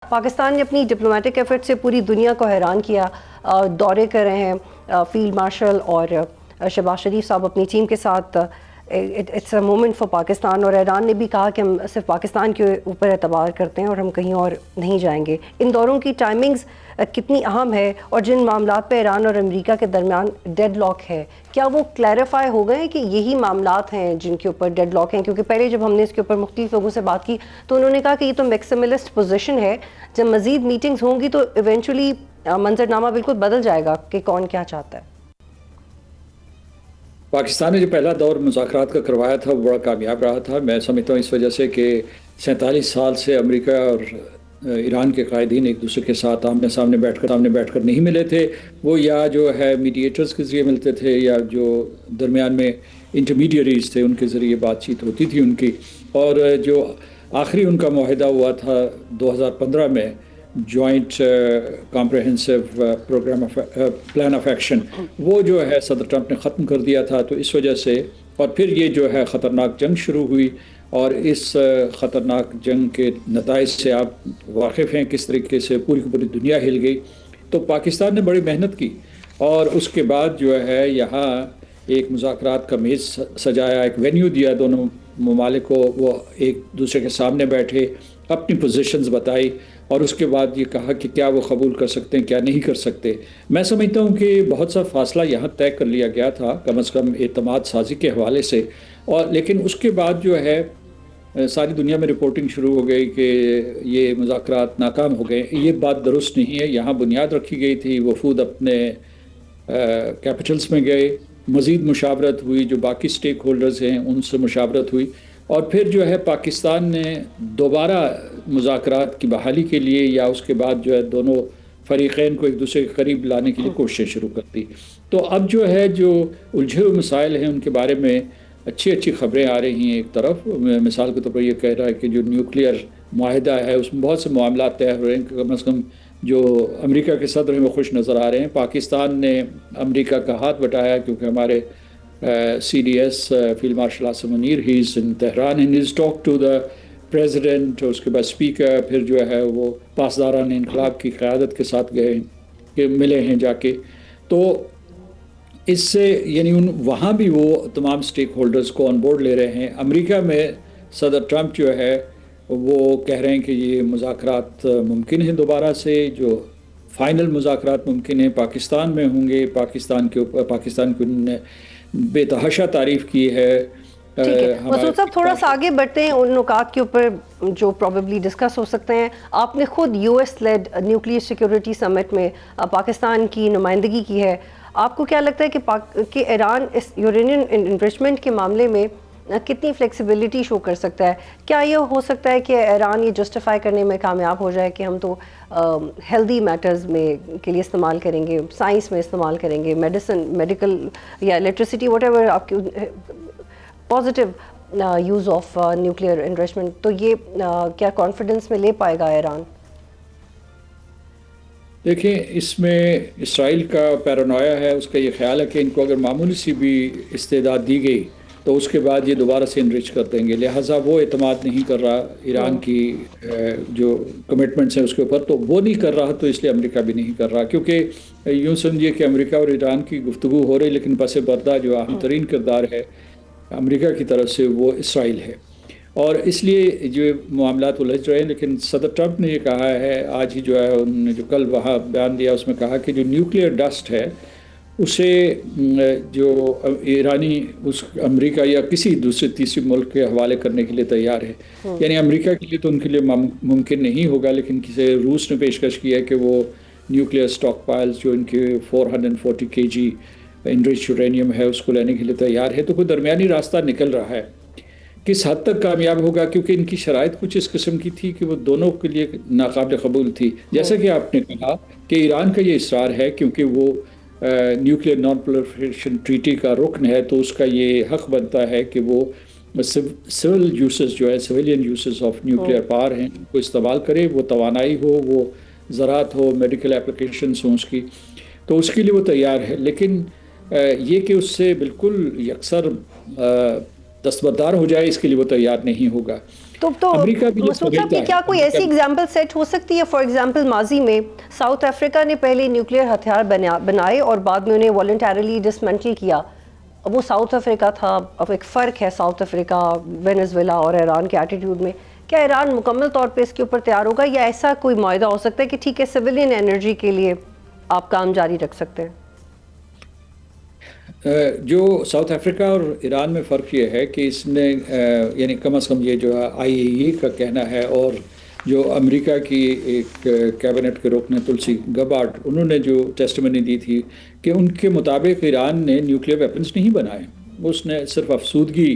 پاکستان نے اپنی diplomatic effort سے پوری دنیا کو حیران کیا، دورے کر رہے ہیں فیلڈ مارشل اور شہباز شریف صاحب اپنی ٹیم کے ساتھ. It's a moment for Pakistan, اور ایران نے بھی کہا کہ ہم صرف پاکستان کے اوپر اعتبار کرتے ہیں اور ہم کہیں اور نہیں جائیں گے. ان دوروں کی ٹائمنگز کتنی اہم ہے، اور جن معاملات پہ ایران اور امریکہ کے درمیان ڈیڈ لاک ہے، کیا وہ کلیریفائی ہو گئے کہ یہی معاملات ہیں جن کے اوپر ڈیڈ لاک ہیں؟ کیونکہ پہلے جب ہم نے اس کے اوپر مختلف لوگوں سے بات کی تو انہوں نے کہا کہ یہ تو میکسیملسٹ پوزیشن ہے، جب مزید میٹنگز ہوں گی تو ایونچولی منظرنامہ بالکل بدل جائے گا کہ کون کیا چاہتا ہے. پاکستان نے جو پہلا دور مذاکرات کا کروایا تھا وہ بڑا کامیاب رہا تھا. میں سمجھتا ہوں اس وجہ سے کہ 47 سال سے امریکہ اور ایران کے قائدین ایک دوسرے کے ساتھ آمنے سامنے بیٹھ کر نہیں ملے تھے. وہ یا جو ہے میڈیٹرز کے ذریعے ملتے تھے، یا جو درمیان میں انٹرمیڈیریز تھے ان کے ذریعے بات چیت ہوتی تھی ان کی. اور جو آخری ان کا معاہدہ ہوا تھا 2015 میں، joint comprehensive plan of action, وہ جو ہے صدر ٹرمپ نے ختم کر دیا تھا. تو اس وجہ سے اور پھر یہ جو ہے خطرناک جنگ شروع ہوئی، اور اس خطرناک جنگ کے نتائج سے آپ واقف ہیں کس طریقے سے پوری کی پوری دنیا ہل گئی. تو پاکستان نے بڑی محنت کی، اور اس کے بعد جو ہے یہاں ایک مذاکرات کا میز سجایا، ایک وینیو دیا دونوں ممالک کو. وہ ایک دوسرے کے سامنے بیٹھے، اپنی پوزیشنز بتائی، اور اس کے بعد یہ کہا کہ کیا وہ قبول کر سکتے ہیں، کیا نہیں کر سکتے. میں سمجھتا ہوں کہ بہت سا فاصلہ یہاں طے کر لیا گیا تھا، کم از کم اعتماد سازی کے حوالے سے. اور لیکن اس کے بعد جو ہے ساری دنیا میں رپورٹنگ شروع ہو گئی کہ یہ مذاکرات ناکام ہو گئے. یہ بات درست نہیں ہے. یہاں بنیاد رکھی گئی تھی، وفود اپنے کیپٹلز میں گئے، مزید مشاورت ہوئی، جو باقی سٹیک ہولڈرز ہیں ان سے مشاورت ہوئی، اور پھر جو ہے پاکستان نے دوبارہ مذاکرات کی بحالی کے لیے یا اس کے بعد جو ہے دونوں فریقین کو ایک دوسرے کے قریب لانے کے لیے کوششیں شروع کر دی. تو اب جو ہے جو الجھے ہوئے مسائل ہیں ان کے بارے میں اچھی خبریں آ رہی ہیں. ایک طرف مثال کے طور پر یہ کہہ رہا ہے کہ جو نیوکلیئر معاہدہ ہے اس میں بہت سے معاملات طے ہو رہے ہیں. کم از کم جو امریکہ کے صدر ہیں وہ خوش نظر آ رہے ہیں. پاکستان نے امریکہ کا ہاتھ بٹایا، کیونکہ ہمارے C D S field marshal Asim Munir he is in Tehran and is talk to the president, اس کے بعد اسپیکر، پھر جو ہے وہ پاسداران انقلاب کی قیادت کے ساتھ گئے کہ ملے ہیں جا کے. تو اس سے یعنی وہاں بھی وہ تمام سٹیک ہولڈرز کو آن بورڈ لے رہے ہیں. امریکہ میں صدر ٹرمپ جو ہے وہ کہہ رہے ہیں کہ یہ مذاکرات ممکن ہیں دوبارہ سے، جو فائنل مذاکرات ممکن ہیں پاکستان میں ہوں گے. پاکستان کی انہوں نے بے تحاشا تعریف کی ہے. ٹھیک ہے مسعود صاحب، تھوڑا سا آگے بڑھتے ہیں ان نکات کے اوپر جو پروبیبلی ڈسکس ہو سکتے ہیں. آپ نے خود U S lead nuclear security summit میں پاکستان کی نمائندگی کی ہے. آپ کو کیا لگتا ہے کہ ایران اس یورینیم انرچمنٹ کے معاملے میں کتنی فلیکسیبلٹی شو کر سکتا ہے؟ کیا یہ ہو سکتا ہے کہ ایران یہ جسٹیفائی کرنے میں کامیاب ہو جائے کہ ہم تو ہیلدی میٹرز میں کے لیے استعمال کریں گے، سائنس میں استعمال کریں گے، میڈیکل یا الیکٹریسٹی واٹ ایور آپ کی پازیٹیو یوز آف نیوکلیئر انرچمنٹ، تو یہ کیا کانفیڈنس میں لے پائے گا ایران؟ دیکھیں، اس میں اسرائیل کا پیرانویا ہے. اس کا یہ خیال ہے کہ ان کو اگر معمولی سی بھی استعداد دی گئی تو اس کے بعد یہ دوبارہ سے انرچ کر دیں گے. لہٰذا وہ اعتماد نہیں کر رہا ایران کی جو کمٹمنٹس ہیں اس کے اوپر، تو وہ نہیں کر رہا، تو اس لیے امریکہ بھی نہیں کر رہا. کیونکہ یوں سمجھیے کہ امریکہ اور ایران کی گفتگو ہو رہی، لیکن پس پردہ جو اہم ترین کردار ہے امریکہ کی طرف سے وہ اسرائیل ہے. اور اس لیے جو معاملات الجھ رہے ہیں. لیکن صدر ٹرمپ نے یہ کہا ہے آج ہی، جو ہے انہوں نے جو کل وہاں بیان دیا اس میں کہا کہ جو نیوکلیئر ڈسٹ ہے اسے جو ایرانی اس امریکہ یا کسی دوسرے تیسرے ملک کے حوالے کرنے کے لیے تیار ہے. یعنی امریکہ کے لیے تو ان کے لیے ممکن نہیں ہوگا، لیکن کسی روس نے پیشکش کی ہے کہ وہ نیوکلیئر سٹاک پائلز جو ان کے 440 kg انرچ یورینیم ہے اس کو لینے کے لیے تیار ہے. تو کوئی درمیانی راستہ نکل رہا ہے. کس حد تک کامیاب ہوگا، کیونکہ ان کی شرائط کچھ اس قسم کی تھی کہ وہ دونوں کے لیے ناقابل قبول تھی. جیسا کہ آپ نے کہا کہ ایران کا یہ اصرار ہے، کیونکہ وہ نیوکلیئر نان پرولیفریشن ٹریٹی کا رکن ہے، تو اس کا یہ حق بنتا ہے کہ وہ سول یوسز جو ہے سویلین یوسز آف نیوکلیئر پاور ہیں ان کو استعمال کرے. وہ توانائی ہو، وہ زراعت ہو، میڈیکل اپلیکیشنز ہوں اس کی، تو اس کے لیے وہ تیار ہے. لیکن یہ کہ اس سے بالکل یکسر دستبردار ہو جائے، اس کے لیے وہ تیار نہیں ہوگا. تو امریکہ بھی جو مسعود صاحب سمجھتا کی ہے کیا کوئی ایسی ایگزامپل سیٹ ہو سکتی ہے؟ فار ایگزامپل ماضی میں ساؤتھ افریقہ نے پہلے نیوکلیئر ہتھیار بنائے اور بعد میں انہیں والنٹیرلی ڈسمینٹل کیا. وہ ساؤتھ افریقہ تھا. اب ایک فرق ہے ساؤتھ افریقہ، وینزویلا اور ایران کے ایٹیٹیوڈ میں. کیا ایران مکمل طور پہ اس کے اوپر تیار ہوگا، یا ایسا کوئی معاہدہ ہو سکتا ہے کہ ٹھیک ہے سویلین انرجی کے لیے آپ کام جاری رکھ سکتے ہیں؟ جو ساؤتھ افریقہ اور ایران میں فرق یہ ہے کہ اس نے یعنی کم از کم یہ جو IAEA کا کہنا ہے، اور جو امریکہ کی ایک کیبنٹ کے رکن تلسی گبارڈ، انہوں نے جو ٹیسٹمنی دی تھی کہ ان کے مطابق ایران نے نیوکلیئر ویپنز نہیں بنائے. اس نے صرف افسودگی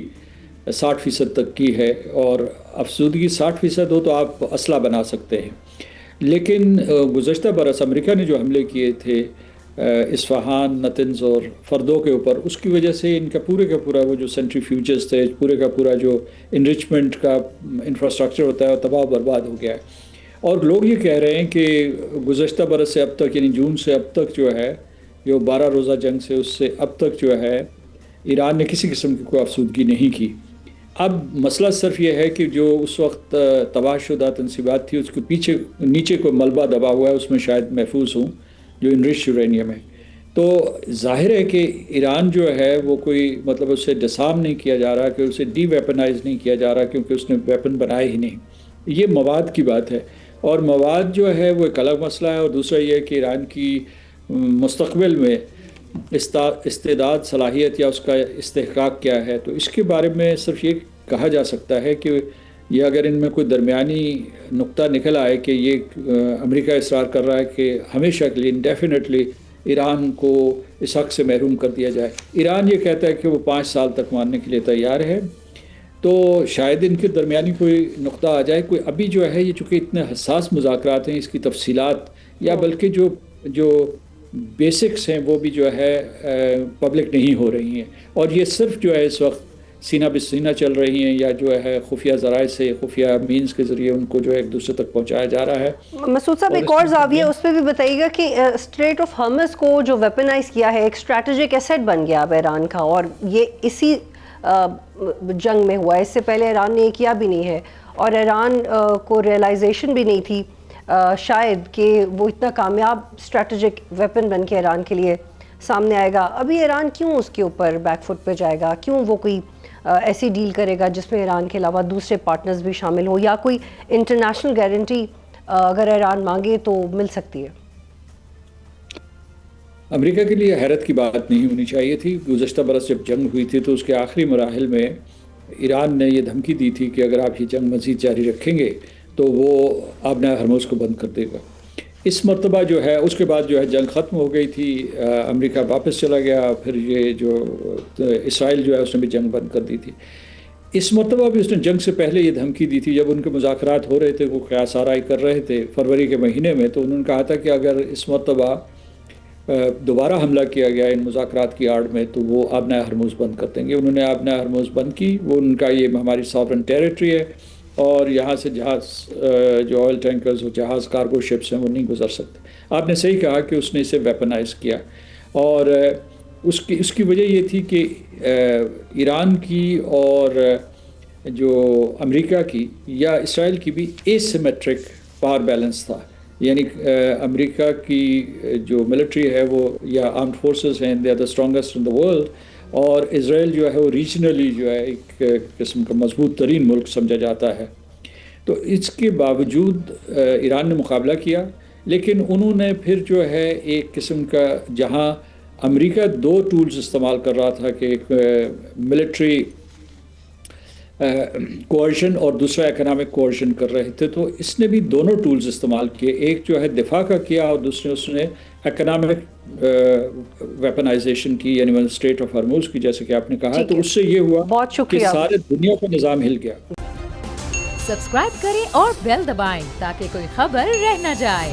60% تک کی ہے، اور افسودگی 60% ہو تو آپ اسلحہ بنا سکتے ہیں. لیکن گزشتہ برس امریکہ نے جو حملے کیے تھے اصفہان، نتنز اور فردو کے اوپر، اس کی وجہ سے ان کا پورا وہ جو سینٹریفیوجز تھے، پورے کا پورا جو انرچمنٹ کا انفراسٹرکچر ہوتا ہے وہ تباہ و برباد ہو گیا ہے. اور لوگ یہ کہہ رہے ہیں کہ گزشتہ برس سے اب تک، یعنی جون سے اب تک جو ہے، جو 12 روزہ جنگ سے اس سے اب تک جو ہے ایران نے کسی قسم کی کوئی افسودگی نہیں کی. اب مسئلہ صرف یہ ہے کہ جو اس وقت تباہ شدہ تنصیبات تھی، اس کے پیچھے نیچے کوئی ملبہ دبا ہوا ہے، اس میں شاید محفوظ ہوں جو انرچ یورینیم ہے. تو ظاہر ہے کہ ایران جو ہے وہ کوئی مطلب اسے ڈسارم نہیں کیا جا رہا، کہ اسے ڈی ویپنائز نہیں کیا جا رہا، کیونکہ اس نے ویپن بنائے ہی نہیں. یہ مواد کی بات ہے، اور مواد جو ہے وہ ایک الگ مسئلہ ہے. اور دوسرا یہ ہے کہ ایران کی مستقبل میں استعداد، صلاحیت یا اس کا استحقاق کیا ہے. تو اس کے بارے میں صرف یہ کہا جا سکتا ہے کہ یہ اگر ان میں کوئی درمیانی نقطہ نکل آئے کہ یہ امریکہ اصرار کر رہا ہے کہ ہمیشہ کے لیے انڈیفینیٹلی ایران کو اس حق سے محروم کر دیا جائے. ایران یہ کہتا ہے کہ وہ 5 سال تک ماننے کے لیے تیار ہے. تو شاید ان کے درمیانی کوئی نقطہ آ جائے. کوئی ابھی جو ہے یہ چونکہ اتنے حساس مذاکرات ہیں، اس کی تفصیلات یا بلکہ جو بیسکس ہیں وہ بھی جو ہے پبلک نہیں ہو رہی ہیں. اور یہ صرف جو ہے اس وقت سینہ بسینہ چل رہی ہیں، یا جو ہے خفیہ ذرائع سے، خفیہ مینز کے ذریعے ان کو جو ہے ایک دوسرے تک پہنچایا جا رہا ہے. مسعود صاحب ایک اور زاویہ اس پہ بھی بتائیے گا کہ اسٹریٹ آف ہارمز کو جو ویپنائز کیا ہے، ایک اسٹریٹجک ایسٹ بن گیا اب ایران کا، اور یہ اسی جنگ میں ہوا. اس سے پہلے ایران نے یہ کیا بھی نہیں ہے، اور ایران کو ریئلائزیشن بھی نہیں تھی شاید کہ وہ اتنا کامیاب اسٹریٹجک ویپن بن کے ایران کے لیے سامنے آئے گا. ابھی ایران کیوں اس کے اوپر بیک فٹ پہ جائے گا؟ کیوں وہ کوئی ایسی ڈیل کرے گا جس میں ایران کے علاوہ دوسرے پارٹنرز بھی شامل ہوں، یا کوئی انٹرنیشنل گارنٹی اگر ایران مانگے تو مل سکتی ہے؟ امریکہ کے لیے حیرت کی بات نہیں ہونی چاہیے تھی. گزشتہ برس جب جنگ ہوئی تھی تو اس کے آخری مراحل میں ایران نے یہ دھمکی دی تھی کہ اگر آپ یہ جنگ مزید جاری رکھیں گے تو وہ آبنائے ہرمز کو بند کر دے گا. اس مرتبہ جو ہے اس کے بعد جو ہے جنگ ختم ہو گئی تھی، امریکہ واپس چلا گیا. پھر یہ جو اسرائیل جو ہے اس نے بھی جنگ بند کر دی تھی. اس مرتبہ بھی اس نے جنگ سے پہلے یہ دھمکی دی تھی، جب ان کے مذاکرات ہو رہے تھے، وہ قیاس آرائی کر رہے تھے فروری کے مہینے میں. تو انہوں نے کہا تھا کہ اگر اس مرتبہ دوبارہ حملہ کیا گیا ان مذاکرات کی آڑ میں تو وہ آبنائے ہرمز بند کر دیں گے. انہوں نے آبنائے ہرمز بند کی. وہ ان کا یہ ہماری ساورن ٹیریٹری ہے، اور یہاں سے جہاز جو آئل ٹینکرز اور جہاز کارگو شپس ہیں وہ نہیں گزر سکتے. آپ نے صحیح کہا کہ اس نے اسے ویپنائز کیا، اور اس کی وجہ یہ تھی کہ ایران کی اور جو امریکہ کی یا اسرائیل کی بھی ایسیمیٹرک پاور بیلنس تھا. یعنی امریکہ کی جو ملٹری ہے وہ یا آرمڈ فورسز ہیں، they are the strongest in the world, اور اسرائیل جو ہے وہ ریجنلی جو ہے ایک قسم کا مضبوط ترین ملک سمجھا جاتا ہے. تو اس کے باوجود ایران نے مقابلہ کیا، لیکن انہوں نے پھر جو ہے ایک قسم کا، جہاں امریکہ 2 ٹولز استعمال کر رہا تھا کہ ایک ملٹری کوئرشن اور دوسرا اکنامک کوئرشن کر رہے تھے، تو اس نے بھی دونوں ٹولز استعمال کیے. ایک جو ہے دفاع کا کیا، اور دوسرے اس نے اکنامک ویپنائزیشن کی، یعنی اسٹریٹ آف ہرمز کی، جیسے کہ آپ نے کہا. تو اس سے یہ ہوا کہ سارے دنیا کا نظام ہل گیا. سبسکرائب کریں اور بیل دبائیں تاکہ کوئی خبر رہ نہ جائے.